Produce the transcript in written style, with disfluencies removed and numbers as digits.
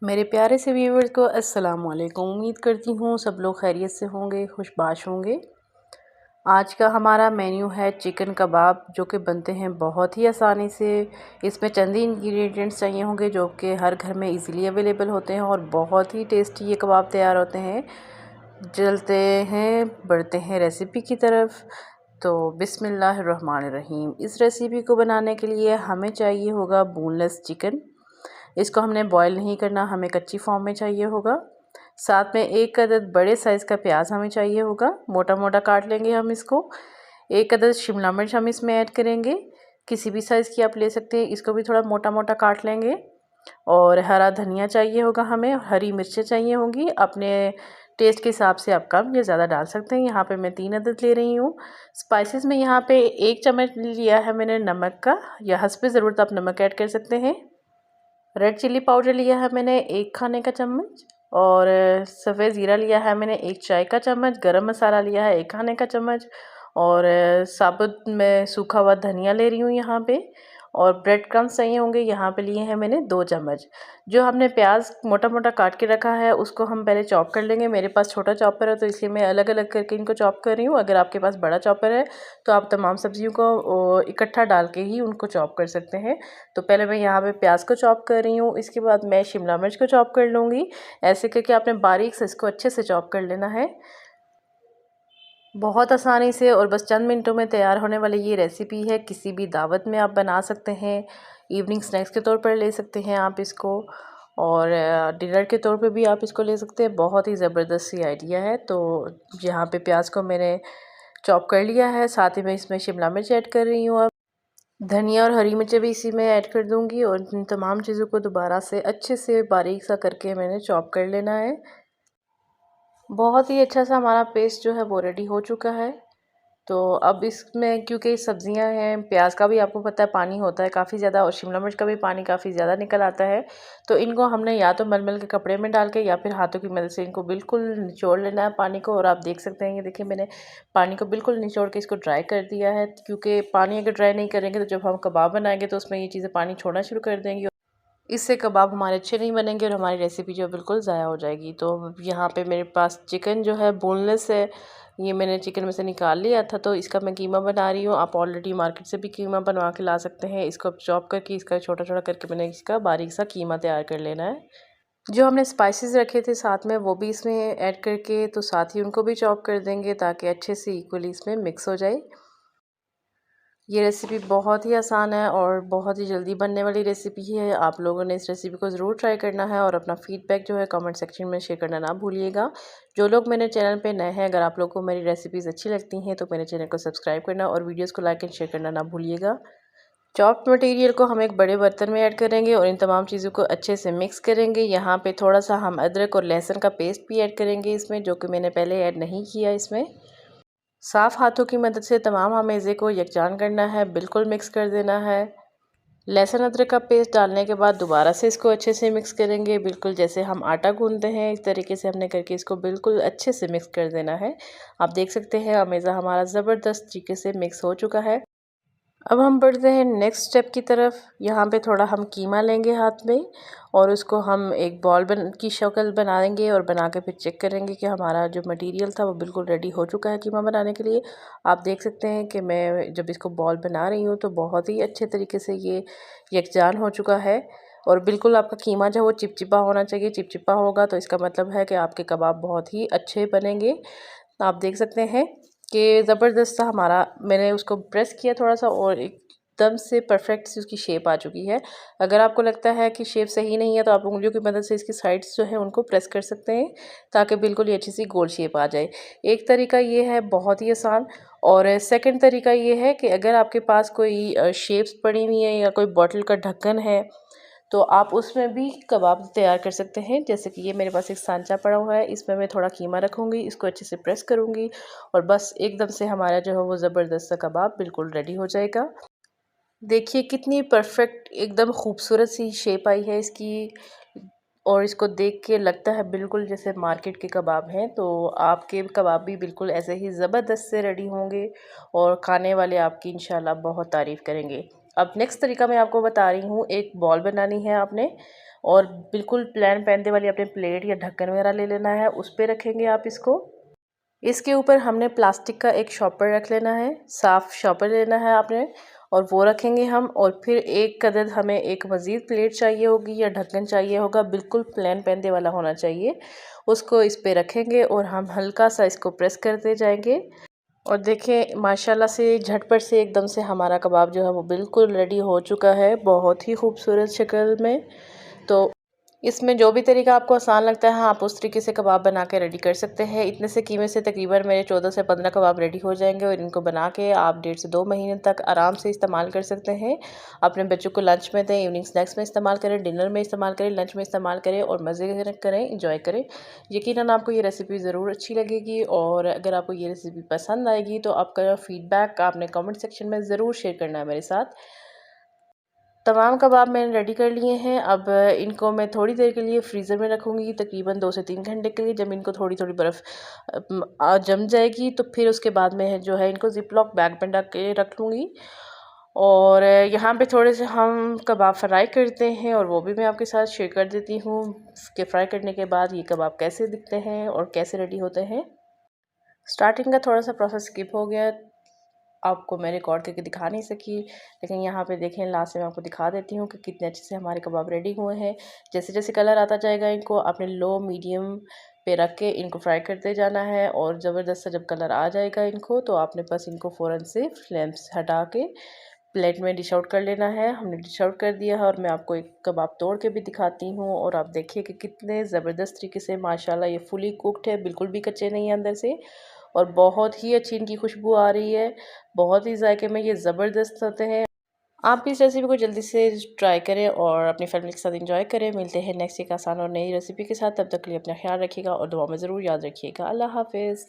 मेरे प्यारे से व्यूवर्स को अस्सलाम वालेकुम। उम्मीद करती हूँ सब लोग खैरियत से होंगे, खुशबाश होंगे। आज का हमारा मेन्यू है चिकन कबाब, जो कि बनते हैं बहुत ही आसानी से। इसमें चंद ही इंग्रेडिएंट्स चाहिए होंगे जो कि हर घर में इजीली अवेलेबल होते हैं और बहुत ही टेस्टी ये कबाब तैयार होते हैं। चलते हैं बढ़ते हैं रेसिपी की तरफ। तो बिस्मिल्लाहिर्रहमानिर्रहीम। इस रेसिपी को बनाने के लिए हमें चाहिए होगा बोनलेस चिकन। इसको हमने बॉईल नहीं करना, हमें कच्ची फॉर्म में चाहिए होगा। साथ में एक अदद बड़े साइज़ का प्याज हमें चाहिए होगा, मोटा मोटा काट लेंगे हम इसको। एक अदद शिमला मिर्च हम इसमें ऐड करेंगे, किसी भी साइज़ की आप ले सकते हैं, इसको भी थोड़ा मोटा मोटा काट लेंगे। और हरा धनिया चाहिए होगा हमें, हरी मिर्चें चाहिए होंगी। अपने टेस्ट के हिसाब से आप कम या ज़्यादा डाल सकते हैं। यहाँ पे मैं 3 अदद ले रही हूँ। स्पाइसेस में यहाँ पे 1 चम्मच लिया है मैंने नमक का, या हस्बे ज़रूरत आप नमक ऐड कर सकते हैं। रेड चिल्ली पाउडर लिया है मैंने 1 खाने का चम्मच। और सफ़ेद ज़ीरा लिया है मैंने 1 चाय का चम्मच। गरम मसाला लिया है 1 खाने का चम्मच। और साबुत में सूखा हुआ धनिया ले रही हूँ यहाँ पे। और ब्रेड क्रम्स चाहिए होंगे, यहाँ पे लिए हैं मैंने 2 चम्मच। जो हमने प्याज मोटा मोटा काट के रखा है उसको हम पहले चॉप कर लेंगे। मेरे पास छोटा चॉपर है तो इसलिए मैं अलग अलग करके इनको चॉप कर रही हूँ। अगर आपके पास बड़ा चॉपर है तो आप तमाम सब्जियों को इकट्ठा डाल के ही उनको चॉप कर सकते हैं। तो पहले मैं यहाँ पे प्याज को चॉप कर रही हूँ, इसके बाद मैं शिमला मिर्च को चॉप कर लूँगी। ऐसे करके आपने बारीक से इसको अच्छे से चॉप कर लेना है। बहुत आसानी से और बस चंद मिनटों में तैयार होने वाली ये रेसिपी है। किसी भी दावत में आप बना सकते हैं, इवनिंग स्नैक्स के तौर पर ले सकते हैं आप इसको, और डिनर के तौर पे भी आप इसको ले सकते हैं। बहुत ही ज़बरदस्त सी आइडिया है। तो यहाँ पे प्याज को मैंने चॉप कर लिया है, साथ ही मैं इसमें शिमला मिर्च ऐड कर रही हूँ। अब धनिया और हरी मिर्चें भी इसी में ऐड कर दूँगी और इन तमाम चीज़ों को दोबारा से अच्छे से बारीक सा करके मैंने चॉप कर लेना है। बहुत ही अच्छा सा हमारा पेस्ट जो है वो रेडी हो चुका है। तो अब इसमें क्योंकि सब्जियां हैं, प्याज का भी आपको पता है पानी होता है काफ़ी ज़्यादा, और शिमला मिर्च का भी पानी काफ़ी ज़्यादा निकल आता है। तो इनको हमने या तो मलमल के कपड़े में डाल के या फिर हाथों की मदद से इनको बिल्कुल निचोड़ लेना है पानी को। और आप देख सकते हैं, ये देखिए मैंने पानी को बिल्कुल निचोड़ के इसको ड्राई कर दिया है। क्योंकि पानी अगर ड्राई नहीं करेंगे तो जब हम कबाब बनाएंगे तो उसमें ये चीज़ें पानी छोड़ना शुरू कर देंगी। इससे कबाब हमारे अच्छे नहीं बनेंगे और हमारी रेसिपी जो बिल्कुल ज़ाया हो जाएगी। तो यहाँ पे मेरे पास चिकन जो है बोनलेस है, ये मैंने चिकन में से निकाल लिया था। तो इसका मैं कीमा बना रही हूँ। आप ऑलरेडी मार्केट से भी कीमा बनवा के ला सकते हैं। इसको अब चॉप करके इसका छोटा छोटा करके मैंने इसका बारीक सा कीमा तैयार कर लेना है। जो हमने स्पाइसेस रखे थे साथ में वो भी इसमें ऐड करके तो साथ ही उनको भी चॉप कर देंगे ताकि अच्छे से इक्वली इसमें मिक्स हो जाए। ये रेसिपी बहुत ही आसान है और बहुत ही जल्दी बनने वाली रेसिपी है। आप लोगों ने इस रेसिपी को ज़रूर ट्राई करना है और अपना फीडबैक जो है कमेंट सेक्शन में शेयर करना ना भूलिएगा। जो लोग मेरे चैनल पे नए हैं, अगर आप लोगों को मेरी रेसिपीज़ अच्छी लगती हैं तो मेरे चैनल को सब्सक्राइब करना और वीडियोज़ को लाइक एंड शेयर करना ना भूलिएगा। चॉप्ड मटेरियल को हम एक बड़े बर्तन में ऐड करेंगे और इन तमाम चीज़ों को अच्छे से मिक्स करेंगे। यहाँ पे थोड़ा सा हम अदरक और लहसुन का पेस्ट भी ऐड करेंगे इसमें, जो कि मैंने पहले ऐड नहीं किया इसमें। साफ़ हाथों की मदद से तमाम अमेज़े को यकजान करना है, बिल्कुल मिक्स कर देना है। लहसुन अदरक का पेस्ट डालने के बाद दोबारा से इसको अच्छे से मिक्स करेंगे, बिल्कुल जैसे हम आटा गूंथते हैं इस तरीके से हमने करके इसको बिल्कुल अच्छे से मिक्स कर देना है। आप देख सकते हैं अमेज़ा हमारा ज़बरदस्त तरीके से मिक्स हो चुका है। अब हम बढ़ते हैं नेक्स्ट स्टेप की तरफ। यहाँ पे थोड़ा हम कीमा लेंगे हाथ में और उसको हम एक बॉल की शक्ल बनाएंगे और बना के फिर चेक करेंगे कि हमारा जो मटेरियल था वो बिल्कुल रेडी हो चुका है कीमा बनाने के लिए। आप देख सकते हैं कि मैं जब इसको बॉल बना रही हूँ तो बहुत ही अच्छे तरीके से ये यकजान हो चुका है। और बिल्कुल आपका कीमा जो है वो चिपचिपा होना चाहिए। चिपचिपा होगा तो इसका मतलब है कि आपके कबाब बहुत ही अच्छे बनेंगे। आप देख सकते हैं कि ज़बरदस्त सा हमारा, मैंने उसको प्रेस किया थोड़ा सा और एकदम से परफेक्ट सी उसकी शेप आ चुकी है। अगर आपको लगता है कि शेप सही नहीं है तो आप उंगलियों की मदद से इसकी साइड्स जो है उनको प्रेस कर सकते हैं ताकि बिल्कुल ही अच्छी सी गोल शेप आ जाए। एक तरीका ये है बहुत ही आसान। और सेकंड तरीका ये है कि अगर आपके पास कोई शेप्स पड़ी हुई है या कोई बॉटल का ढक्कन है तो आप उसमें भी कबाब तैयार कर सकते हैं। जैसे कि ये मेरे पास एक सांचा पड़ा हुआ है, इसमें मैं थोड़ा कीमा रखूँगी, इसको अच्छे से प्रेस करूँगी और बस एकदम से हमारा जो है वो ज़बरदस्त सा कबाब बिल्कुल रेडी हो जाएगा। देखिए कितनी परफेक्ट एकदम खूबसूरत सी शेप आई है इसकी, और इसको देख के लगता है बिल्कुल जैसे मार्केट के कबाब हैं। तो आपके कबाब भी बिल्कुल ऐसे ही ज़बरदस्त से रेडी होंगे और खाने वाले आपकी इंशाल्लाह बहुत तारीफ़ करेंगे। अब नेक्स्ट तरीका मैं आपको बता रही हूँ। एक बॉल बनानी है आपने, और बिल्कुल प्लेन पैंदे वाली अपने प्लेट या ढक्कन वगैरह ले लेना है, उस पर रखेंगे आप इसको। इसके ऊपर हमने प्लास्टिक का एक शॉपर रख लेना है, साफ़ शॉपर लेना है आपने, और वो रखेंगे हम। और फिर एक अदद हमें एक मज़ीद प्लेट चाहिए होगी या ढक्कन चाहिए होगा, बिल्कुल प्लेन पैंदे वाला होना चाहिए। उसको इस पे रखेंगे और हम हल्का सा इसको प्रेस करते जाएंगे। और देखें माशाल्लाह से झटपट से एकदम से हमारा कबाब जो है वो बिल्कुल रेडी हो चुका है, बहुत ही खूबसूरत शक्ल में। तो इसमें जो भी तरीका आपको आसान लगता है आप उस तरीके से कबाब बना के रेडी कर सकते हैं। इतने से कीमे से तकरीबन मेरे 14 से 15 कबाब रेडी हो जाएंगे और इनको बना के आप 1.5 से 2 महीने तक आराम से इस्तेमाल कर सकते हैं। अपने बच्चों को लंच में दें, इवनिंग स्नैक्स में इस्तेमाल करें, डिनर में इस्तेमाल करें, लंच में इस्तेमाल करें और मज़े करें, इंजॉय करें। यकीनन आपको ये रेसिपी ज़रूर अच्छी लगेगी और अगर आपको ये रेसिपी पसंद आएगी तो आपका फ़ीडबैक आपने कमेंट सेक्शन में ज़रूर शेयर करना है मेरे साथ। तमाम कबाब मैंने रेडी कर लिए हैं। अब इनको मैं थोड़ी देर के लिए फ्रीज़र में रखूँगी, तकरीबन 2 से 3 घंटे के लिए। जब इनको थोड़ी थोड़ी बर्फ़ जम जाएगी तो फिर उसके बाद में जो है इनको ज़िप-लॉक बैग में ढक के रख लूँगी। और यहाँ पे थोड़े से हम कबाब फ्राई करते हैं और वो भी मैं आपके साथ शेयर कर देती हूँ कि फ्राई करने के बाद ये कबाब कैसे दिखते हैं और कैसे रेडी होते हैं। स्टार्टिंग का थोड़ा सा प्रोसेस स्किप हो गया, आपको मैं रिकॉर्ड करके दिखा नहीं सकी, लेकिन यहाँ पे देखें लास्ट में आपको दिखा देती हूँ कि कितने अच्छे से हमारे कबाब रेडी हुए हैं। जैसे जैसे कलर आता जाएगा इनको आपने लो मीडियम पे रख के इनको फ्राई करते जाना है और ज़बरदस्त सा जब कलर आ जाएगा इनको तो आपने बस इनको फ़ौरन से फ्लेम से हटा के प्लेट में डिश आउट कर लेना है। हमने डिश आउट कर दिया है और मैं आपको एक कबाब तोड़ के भी दिखाती हूँ और आप देखिए कि कितने ज़बरदस्त तरीके से माशाल्लाह ये फुली कुक्ड है, बिल्कुल भी कच्चे नहीं है अंदर से और बहुत ही अच्छी इनकी खुशबू आ रही है। बहुत ही जायके में ये ज़बरदस्त होते हैं। आप भी इस रेसिपी को जल्दी से ट्राई करें और अपनी फैमिली के साथ एंजॉय करें। मिलते हैं नेक्स्ट एक आसान और नई रेसिपी के साथ, तब तक के लिए अपना ख्याल रखिएगा और दुआ में ज़रूर याद रखिएगा। अल्लाह हाफ़िज़।